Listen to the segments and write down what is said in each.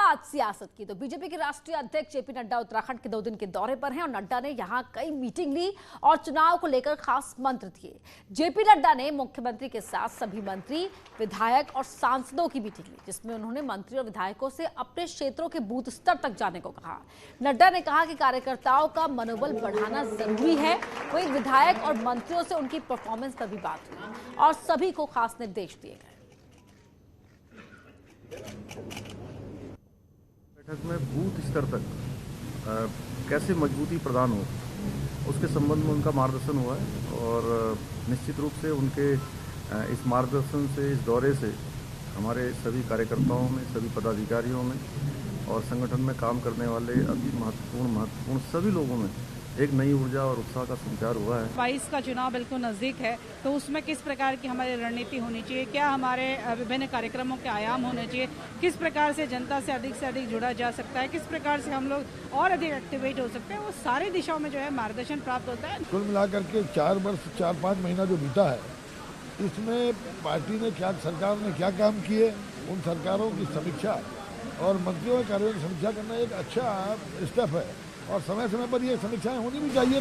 बात सियासत की तो बीजेपी के राष्ट्रीय अध्यक्ष जेपी नड्डा उत्तराखंड के 2 दिन के दौरे पर हैं और नड्डा ने यहां कई मीटिंग ली और चुनाव को लेकर खास मंत्र दिए। जेपी नड्डा ने मुख्यमंत्री के साथ सभी मंत्री, विधायक और सांसदों की मीटिंग ली, जिसमें उन्होंने मंत्री और विधायकों से अपने क्षेत्रों के बूथ स्तर तक जाने को कहा। नड्डा ने कहा कि कार्यकर्ताओं का मनोबल बढ़ाना जरूरी है। वहीं विधायक और मंत्रियों से उनकी परफॉर्मेंस पर भी बात हुई और सभी को खास निर्देश दिए गए। बैठक में बूथ स्तर तक कैसे मजबूती प्रदान हो उसके संबंध में उनका मार्गदर्शन हुआ है और निश्चित रूप से उनके इस मार्गदर्शन से, इस दौरे से हमारे सभी कार्यकर्ताओं में, सभी पदाधिकारियों में और संगठन में काम करने वाले अति महत्वपूर्ण सभी लोगों में एक नई ऊर्जा और उत्साह का संचार हुआ है। 22 का चुनाव बिल्कुल नजदीक है, तो उसमें किस प्रकार की हमारी रणनीति होनी चाहिए, क्या हमारे विभिन्न कार्यक्रमों के आयाम होने चाहिए, किस प्रकार से जनता से अधिक जुड़ा जा सकता है, किस प्रकार से हम लोग और अधिक एक्टिवेट हो सकते हैं, वो सारी दिशाओं में जो है मार्गदर्शन प्राप्त होता है। कुल मिलाकर के 4 वर्ष 4-5 महीना जो बीता है, इसमें पार्टी ने सरकार ने क्या काम किए, उन सरकारों की समीक्षा और मंत्रियों के कार्यों की समीक्षा करना एक अच्छा स्टेप है और समय समय पर ये समीक्षाएं होनी भी चाहिए।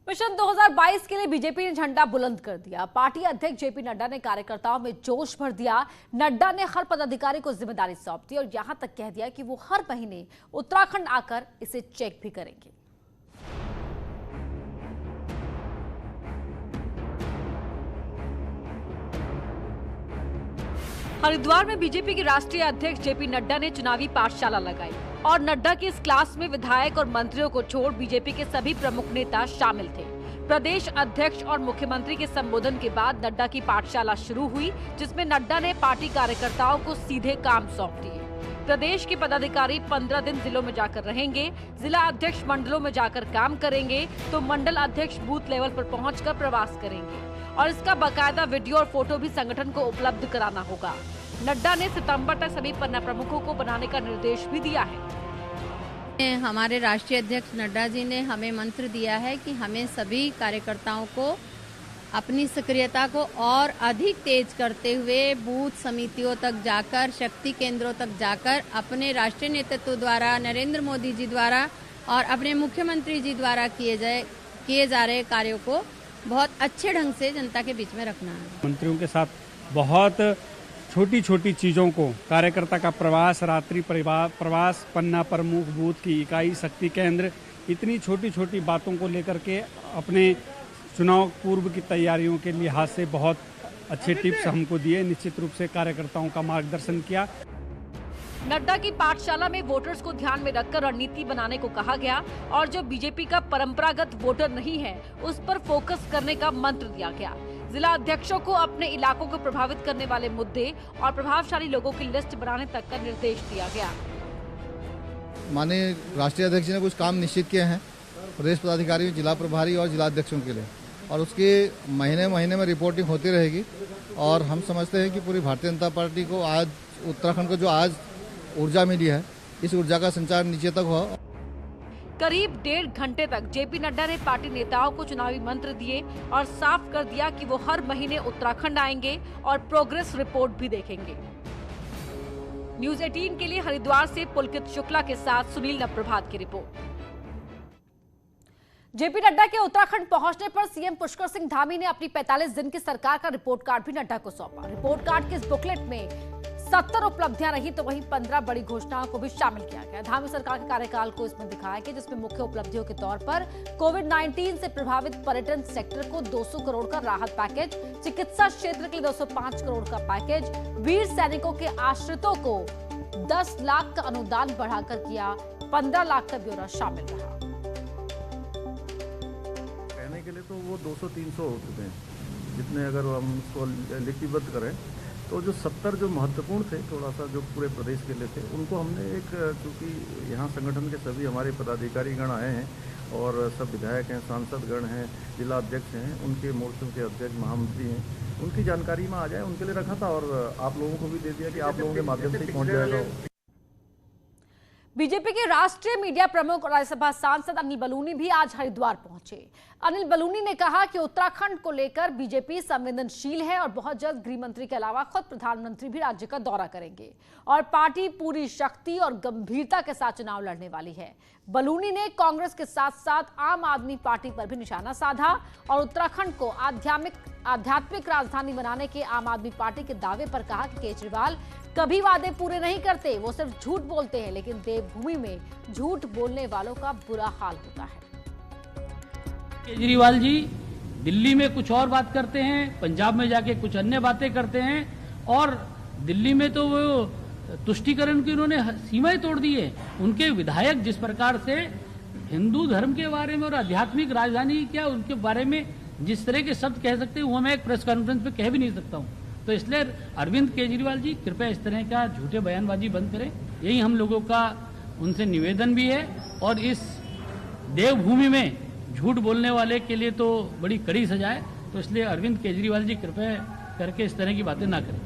मिशन 2022 के लिए बीजेपी ने झंडा बुलंद कर दिया। पार्टी अध्यक्ष जेपी नड्डा ने कार्यकर्ताओं में जोश भर दिया। नड्डा ने हर पदाधिकारी को जिम्मेदारी सौंप दी और यहां तक कह दिया कि वो हर महीने उत्तराखंड आकर इसे चेक भी करेंगे। हरिद्वार में बीजेपी के राष्ट्रीय अध्यक्ष जेपी नड्डा ने चुनावी पाठशाला लगाई और नड्डा की इस क्लास में विधायक और मंत्रियों को छोड़ बीजेपी के सभी प्रमुख नेता शामिल थे। प्रदेश अध्यक्ष और मुख्यमंत्री के संबोधन के बाद नड्डा की पाठशाला शुरू हुई, जिसमें नड्डा ने पार्टी कार्यकर्ताओं को सीधे काम सौंप दिए। प्रदेश के पदाधिकारी 15 दिन जिलों में जाकर रहेंगे, जिला अध्यक्ष मंडलों में जाकर काम करेंगे तो मंडल अध्यक्ष बूथ लेवल पर पहुंचकर प्रवास करेंगे और इसका बाकायदा वीडियो और फोटो भी संगठन को उपलब्ध कराना होगा। नड्डा ने सितंबर तक सभी पन्ना प्रमुखों को बनाने का निर्देश भी दिया है। हमारे राष्ट्रीय अध्यक्ष नड्डा जी ने हमें मंत्र दिया है कि हमें सभी कार्यकर्ताओं को अपनी सक्रियता को और अधिक तेज करते हुए बूथ समितियों तक जाकर, शक्ति केंद्रों तक जाकर अपने राष्ट्रीय नेतृत्व द्वारा, नरेंद्र मोदी जी द्वारा और अपने मुख्यमंत्री जी द्वारा किए जा रहे कार्यों को बहुत अच्छे ढंग से जनता के बीच में रखना है। मंत्रियों के साथ बहुत छोटी छोटी चीज़ों को, कार्यकर्ता का प्रवास, रात्रि प्रवास, पन्ना प्रमुख, बूथ की इकाई, शक्ति केंद्र, इतनी छोटी छोटी बातों को लेकर के अपने चुनाव पूर्व की तैयारियों के लिहाज से बहुत अच्छे टिप्स हमको दिए। निश्चित रूप से कार्यकर्ताओं का मार्गदर्शन किया। नड्डा की पाठशाला में वोटर्स को ध्यान में रखकर रणनीति बनाने को कहा गया और जो बीजेपी का परंपरागत वोटर नहीं है उस पर फोकस करने का मंत्र दिया गया। जिला अध्यक्षों को अपने इलाकों को प्रभावित करने वाले मुद्दे और प्रभावशाली लोगों की लिस्ट बनाने तक का निर्देश दिया गया। माननीय राष्ट्रीय अध्यक्ष ने कुछ काम निश्चित किए हैं प्रदेश पदाधिकारियों, जिला प्रभारी और जिला अध्यक्षों के लिए, और उसकी महीने में रिपोर्टिंग होती रहेगी। और हम समझते हैं कि पूरी भारतीय जनता पार्टी को आज उत्तराखंड को जो आज ऊर्जा मिली है, इस ऊर्जा का संचार नीचे तक हुआ। करीब 1.5 घंटे तक जेपी नड्डा ने पार्टी नेताओं को चुनावी मंत्र दिए और साफ कर दिया कि वो हर महीने उत्तराखंड आएंगे और प्रोग्रेस रिपोर्ट भी देखेंगे। न्यूज़ 18 के लिए हरिद्वार से पुलकित शुक्ला के साथ सुनील नवप्रभात की रिपोर्ट। जेपी नड्डा के उत्तराखंड पहुंचने पर सीएम पुष्कर सिंह धामी ने अपनी 45 दिन की सरकार का रिपोर्ट कार्ड भी नड्डा को सौंपा। रिपोर्ट कार्ड के इस बुकलेट में 70 उपलब्धियां रही तो वहीं 15 बड़ी घोषणाओं को भी शामिल किया गया। धामी सरकार के कार्यकाल को इसमें दिखाया गया, जिसमें मुख्य उपलब्धियों के तौर पर कोविड-19 से प्रभावित पर्यटन सेक्टर को 200 करोड़ का राहत पैकेज, चिकित्सा क्षेत्र के लिए 205 करोड़ का पैकेज, वीर सैनिकों के आश्रितों को 10 लाख का अनुदान बढ़ाकर किया, 15 लाख का ब्यौरा शामिल रहा। कहने के लिए तो वो 200-300 हो चुके हैं, जितने अगर हम उसको लिपिबद्ध करें तो जो 70 जो महत्वपूर्ण थे, थोड़ा सा जो पूरे प्रदेश के लिए थे, उनको हमने एक, क्योंकि यहाँ संगठन के सभी हमारे पदाधिकारी गण आए हैं और सब विधायक हैं, सांसद गण हैं, जिला अध्यक्ष हैं, उनके मोर्चों के अध्यक्ष, महामंत्री हैं, उनकी जानकारी में आ जाए उनके लिए रखा था और आप लोगों को भी दे दिया कि आप लोगों के माध्यम से ही पहुँच जाएगा। बीजेपी के राष्ट्रीय मीडिया प्रमुख और राज्यसभा सांसद अनिल बलूनी भी आज हरिद्वार पहुंचे। अनिल बलूनी ने कहा कि उत्तराखंड को लेकर बीजेपी संवेदनशील है और बहुत जल्द गृह मंत्री के अलावा खुद प्रधानमंत्री भी राज्य का दौरा करेंगे और पार्टी पूरी शक्ति और गंभीरता के साथ चुनाव लड़ने वाली है। बलूनी ने कांग्रेस के साथ साथ आम आदमी पार्टी पर भी निशाना साधा और उत्तराखंड को आध्यात्मिक राजधानी बनाने के आम आदमी पार्टी के दावे पर कहा कि केजरीवाल कभी वादे पूरे नहीं करते, वो सिर्फ झूठ बोलते हैं, लेकिन देवभूमि में झूठ बोलने वालों का बुरा हाल होता है। केजरीवाल जी दिल्ली में कुछ और बात करते हैं, पंजाब में जाके कुछ अन्य बातें करते हैं और दिल्ली में तो वो तुष्टीकरण की उन्होंने सीमाएं तोड़ दी है। उनके विधायक जिस प्रकार से हिंदू धर्म के बारे में और आध्यात्मिक राजधानी क्या उनके बारे में जिस तरह के शब्द कह सकते हैं वो मैं एक प्रेस कॉन्फ्रेंस पे कह भी नहीं सकता हूँ। तो इसलिए अरविंद केजरीवाल जी कृपया इस तरह का झूठे बयानबाजी बंद करें, यही हम लोगों का उनसे निवेदन भी है। और इस देवभूमि में झूठ बोलने वाले के लिए तो बड़ी कड़ी सजा है, तो इसलिए अरविंद केजरीवाल जी कृपया करके इस तरह की बातें ना करें।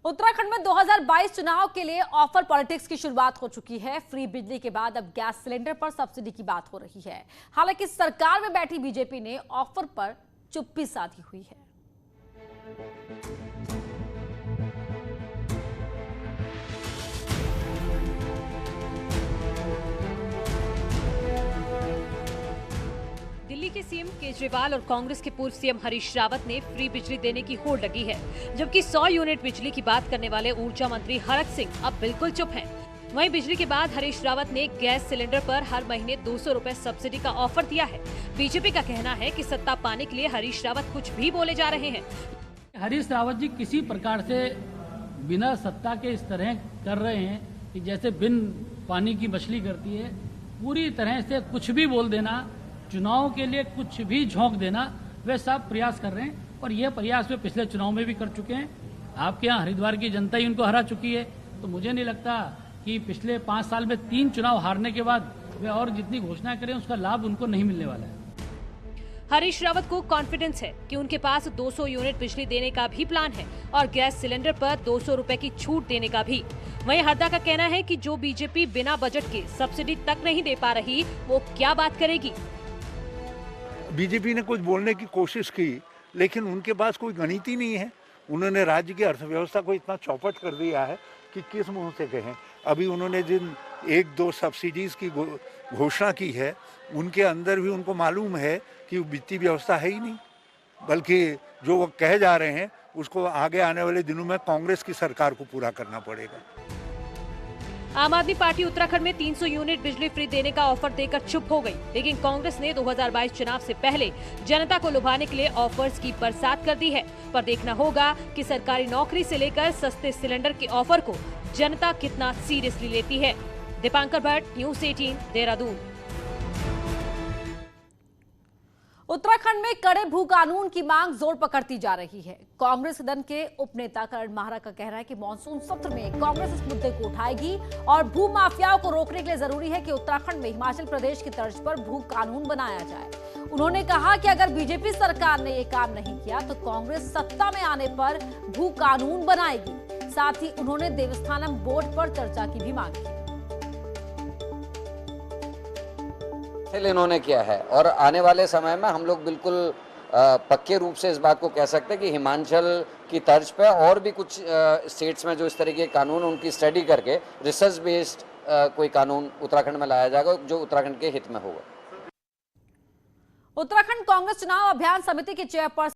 उत्तराखंड में 2022 चुनाव के लिए ऑफर पॉलिटिक्स की शुरुआत हो चुकी है। फ्री बिजली के बाद अब गैस सिलेंडर पर सब्सिडी की बात हो रही है। हालांकि सरकार में बैठी बीजेपी ने ऑफर पर चुप्पी साधी हुई है। दिल्ली के सीएम केजरीवाल और कांग्रेस के पूर्व सीएम हरीश रावत ने फ्री बिजली देने की होड़ लगी है, जबकि 100 यूनिट बिजली की बात करने वाले ऊर्जा मंत्री हरक सिंह अब बिल्कुल चुप हैं। वहीं बिजली के बाद हरीश रावत ने गैस सिलेंडर पर हर महीने 200 रुपए सब्सिडी का ऑफर दिया है। बीजेपी का कहना है कि सत्ता पाने के लिए हरीश रावत कुछ भी बोले जा रहे हैं। हरीश रावत जी किसी प्रकार से बिना सत्ता के इस तरह कर रहे हैं कि जैसे बिन पानी की मछली करती है, पूरी तरह से कुछ भी बोल देना, चुनाव के लिए कुछ भी झोंक देना, वे सब प्रयास कर रहे हैं और यह प्रयास वे पिछले चुनाव में भी कर चुके हैं। आपके यहाँ हरिद्वार की जनता ही उनको हरा चुकी है, तो मुझे नहीं लगता कि पिछले 5 साल में 3 चुनाव हारने के बाद वे और जितनी घोषणा करें उसका लाभ उनको नहीं मिलने वाला है। हरीश रावत को कॉन्फिडेंस है कि उनके पास 200 यूनिट बिजली देने का भी प्लान है और गैस सिलेंडर पर 200 रुपए की छूट देने का भी। वहीं हड्डा का कहना है कि जो बीजेपी बिना बजट के सब्सिडी तक नहीं दे पा रही, वो क्या बात करेगी। बीजेपी ने कुछ बोलने की कोशिश की, लेकिन उनके पास कोई गणित ही नहीं है। उन्होंने राज्य की अर्थव्यवस्था को इतना चौपट कर दिया है कि किस मुंह से कहें। अभी उन्होंने जिन 1-2 सब्सिडीज की घोषणा की है, उनके अंदर भी उनको मालूम है कि वित्तीय व्यवस्था है ही नहीं, बल्कि जो वो कहे जा रहे हैं उसको आगे आने वाले दिनों में कांग्रेस की सरकार को पूरा करना पड़ेगा। आम आदमी पार्टी उत्तराखंड में 300 यूनिट बिजली फ्री देने का ऑफर देकर चुप हो गई, लेकिन कांग्रेस ने 2022 चुनाव से पहले जनता को लुभाने के लिए ऑफर्स की बरसात कर दी है। पर देखना होगा कि सरकारी नौकरी से लेकर सस्ते सिलेंडर के ऑफर को जनता कितना सीरियसली लेती है। दीपांकर भट्ट, न्यूज़ 18, देहरादून। उत्तराखंड में कड़े भू कानून की मांग जोर पकड़ती जा रही है। कांग्रेस सदन के उपनेता करण माहरा का कहना है कि मॉनसून सत्र में कांग्रेस इस मुद्दे को उठाएगी और भू माफियाओं को रोकने के लिए जरूरी है कि उत्तराखंड में हिमाचल प्रदेश की तर्ज पर भू कानून बनाया जाए। उन्होंने कहा कि अगर बीजेपी सरकार ने ये काम नहीं किया तो कांग्रेस सत्ता में आने पर भू कानून बनाएगी। साथ ही उन्होंने देवस्थानम बोर्ड पर चर्चा की भी मांग की। इन्होंने किया है और आने वाले समय में हम लोग बिल्कुल पक्के रूप से इस बात को कह सकते हैं कि हिमाचल की तर्ज पे और भी कुछ स्टेट्स में जो इस तरह के कानून उनकी स्टडी करके रिसर्च बेस्ड कोई कानून उत्तराखंड में लाया जाएगा जो उत्तराखंड के हित में होगा। उत्तराखंड कांग्रेस चुनाव अभियान समिति के चेयरपर्सन